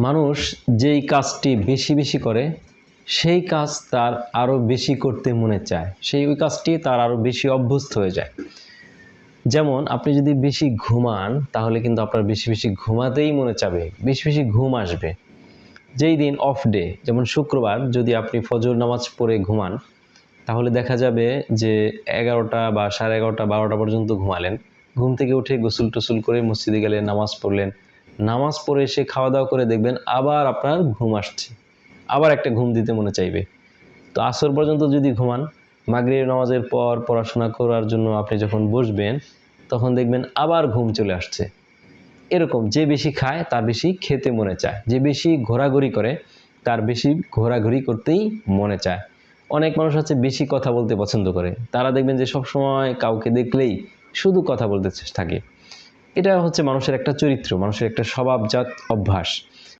মানুষ যেই কাজটি বেশি বেশি করে সেই কাজ তার আরও বেশি করতে মনে চায়, ওই কাজটি তার আরও বেশি অভ্যস্ত হয়ে যায়। যেমন আপনি যদি বেশি ঘুমান তাহলে কিন্তু আপনার বেশি বেশি ঘুমাতেই মনে চাবে, বেশি বেশি ঘুম আসবে। যেই দিন অফ ডে, যেমন শুক্রবার, যদি আপনি ফজর নামাজ পড়ে ঘুমান তাহলে দেখা যাবে যে 11টা বা 11:30 12টা পর্যন্ত ঘুমালেন। ঘুম থেকে উঠে গোসল টোসল করে মসজিদে গেলেন, নামাজ পড়লেন, নামাজ পড়ে এসে খাওয়া দাওয়া করে দেখবেন আবার আপনার ঘুম আসছে, আবার একটা ঘুম দিতে মনে চাইবে। তো আসর পর্যন্ত যদি ঘুমান, মাগরিব নামাজের পর পড়াশোনা করার জন্য আপনি যখন বসবেন তখন দেখবেন আবার ঘুম চলে আসছে। এরকম যে বেশি খায় তার বেশি খেতে মনে চায়, যে বেশি ঘোরাঘুরি করে তার বেশি ঘোরাঘুরি করতেই মনে চায়। অনেক মানুষ আছে বেশি কথা বলতে পছন্দ করে, তারা দেখবেন যে সব সময় কাউকে দেখলেই শুধু কথা বলতে থাকে। এটা হচ্ছে মানুষের একটা চরিত্র, মানুষের একটা স্বভাবজাত অভ্যাস।